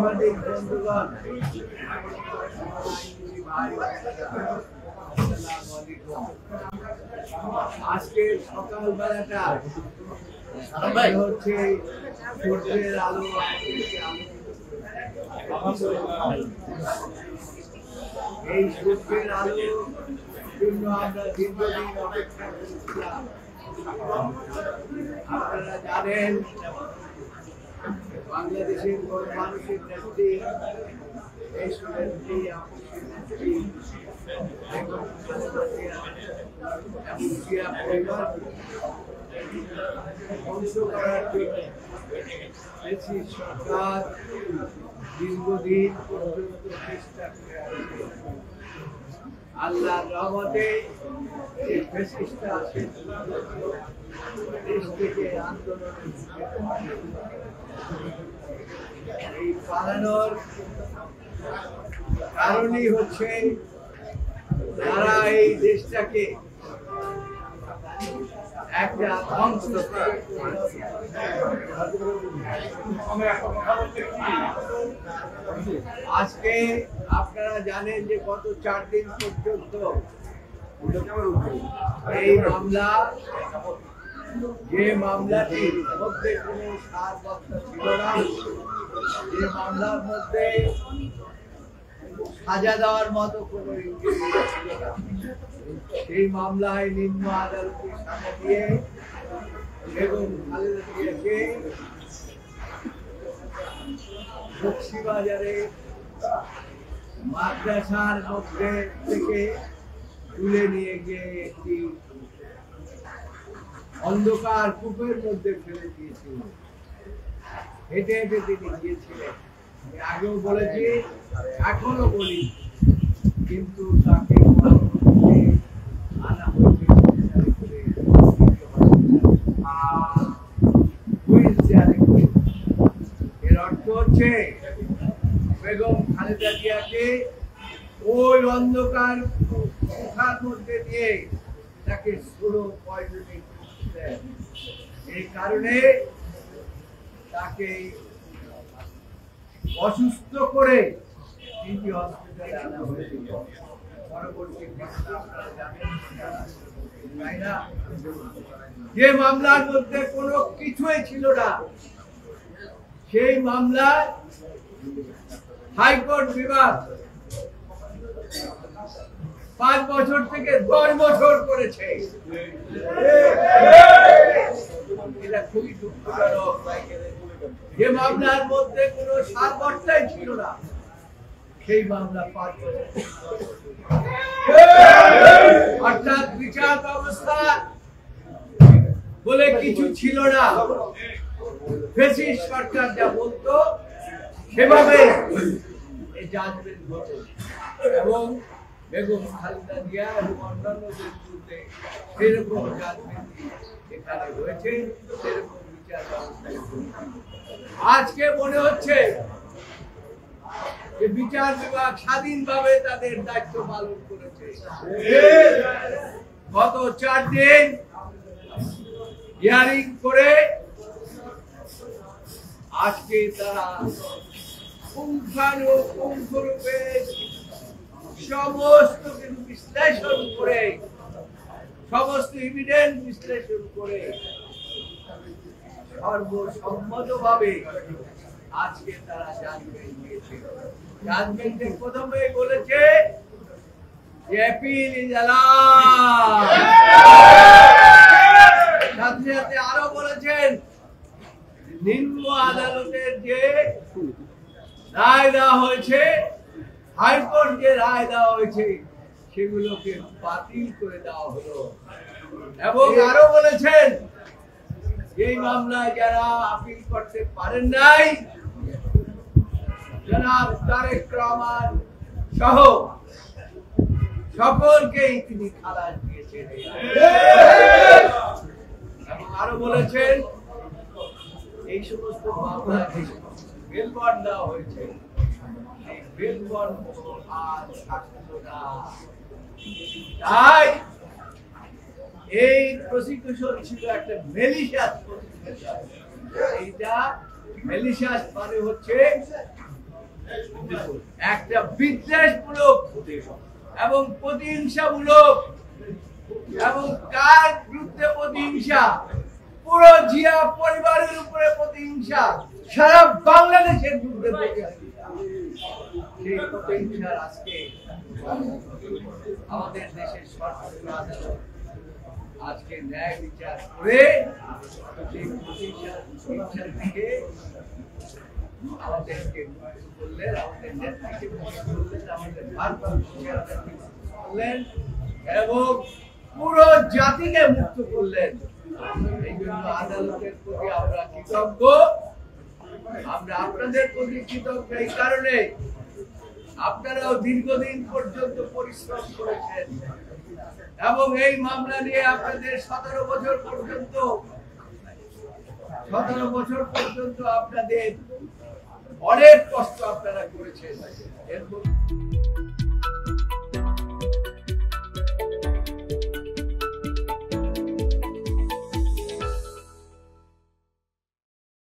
সাংবাদিক বন্ধুগণ, আজকে সকালবেলাটা হচ্ছে সূর্যের আলো। এই সূর্যের আলো জন্য আমরা দীর্ঘদিন অপেক্ষা করছিলাম। আপনারা জানেন, বাংলাদেশের মানুষের নেত্রী, এই নেত্রী ধ্বংস করার জন্য সরকার দীর্ঘদিন পর্যন্ত চেষ্টা করে আসছে। আল্লাহর রহমতে এই ফ্যাসিস্টরা দেশ থেকে আন্দোলনে এই পালানোর কারণই হচ্ছে তারা এই দেশটাকে একটা ধ্বংস। আজকে আপনারা জানেন যে গত 4 দিন পর্যন্ত এই মামলা, যে মামলাটির মধ্যে কোনো সারবত্তা ছিল না, যে মামলার মধ্যে সাজা দেওয়ার মতো কোনো ইঙ্গিত ছিল না, সেই মামলায় নিম্ন আদালতের সামনে দিয়ে বেগম খালেদা জিয়াকে বক্সিবাজারে মাদ্রাসার মধ্যে থেকে তুলে নিয়ে গিয়ে একটি অন্ধকার কূপের মধ্যে ফেলে দিয়েছিল। হেঁটে হেঁটে তিনি গিয়েছিলেন। আগেও বলেছি, এখনো বলি, কিন্তু তাকে আনা হয়েছে। এর অর্থ হচ্ছে বেগম খালেদা জিয়াকে ওই অন্ধকার গুহার মধ্যে দিয়ে তাকে স্লো পয়জনিং দেন। এই কারণে তাকে অসুস্থ করে তিনটি হসপিটালে আনা হয়েছিল। পরবর্তী যে মামলার মধ্যে কোনো কিছুই ছিল না, সেই মামলায় হাইকোর্ট বিভাগ 5 বছর থেকে 10 বছর করেছে। এটা খুবই দুঃখজনক। যে মামলার মধ্যে কোনো সারবত্তাই ছিল না, সেই মামলা 5 বছর। অর্থাৎ বিচার ব্যবস্থা বলে কিছু ছিল না। ফ্যাসিস্ট সরকার যা বলতো সেভাবে এই জাজমেন্ট হতো এবং বেগম খালেদা জিয়া এবং অন্যান্যদের বিরুদ্ধে সেরকম জাজমেন্ট এখানে হয়েছে, সেরকম বিচার ব্যবস্থা। আজকে মনে হচ্ছে যে বিচার বিভাগ স্বাধীনভাবে তাদের দায়িত্ব পালন করেছে। গত 4 দিন হিয়ারিং করে আজকে তারা পুঙ্খানুপুঙ্খরূপে সমস্ত কিছু বিশ্লেষণ করে, সমস্ত এভিডেন্স বিশ্লেষণ করে সর্বসম্মতভাবে আজকে তারা জাজমেন্ট দিয়েছে। জাজমেন্টে প্রথমে বলেছে যে অ্যাপিল ইজ অ্যালাউড। সাথে সাথে আরো বলেছেন নিম্ন আদালতের যে রায় দেওয়া হয়েছে, হাইকোর্ট যে রায় দেওয়া হয়েছে, সেগুলোকে বাতিল করে দেওয়া হলো। এবং আরো বলেছেন এই মামলায় যারা আপিল করতে পারেন নাই, জনাব তারেক রহমান সহ সকলকেই তিনি খালাস দিয়েছেন। এবং আরো বলেছেন এই সমস্ত মামলা বেল বন্ড দেওয়া হয়েছে, এই বেল বন্ড আর থাকলো না। তাই এই প্রসিকিউশন ছিল একটা ম্যালিশিয়াস প্রসিকিউশন। এইটা ম্যালিশিয়াস মানে হচ্ছে একটা বিদ্বেষমূলক এবং প্রতিহিংসামূলক এবং কার বিরুদ্ধে প্রতিহিংসা, পুরো জিয়া পরিবারের উপরে প্রতিহিংসা, সারা বাংলাদেশের বিরুদ্ধে সেই প্রতিহিংসার আজকে আমাদের দেশের সর্বোচ্চ আদালত আজকে ন্যায় বিচার করে সেই প্রতিহিংসা থেকে আমাদেরকে মুক্ত করলেন, আমাদের নেত্রীকে মুক্ত করলেন, আমাদের ভারতবর্ষকে করলেন এবং পুরো জাতিকে মুক্ত করলেন। এই জন্য আদালতের প্রতি আমরা কৃতজ্ঞ, আমরা আপনাদের প্রতি কৃতজ্ঞ এই কারণে আপনারাও দীর্ঘদিন পর্যন্ত পরিশ্রম করেছেন এবং এই মামলা নিয়ে আপনাদের 17 বছর পর্যন্ত আপনাদের অনেক কষ্ট আপনারা করেছেন।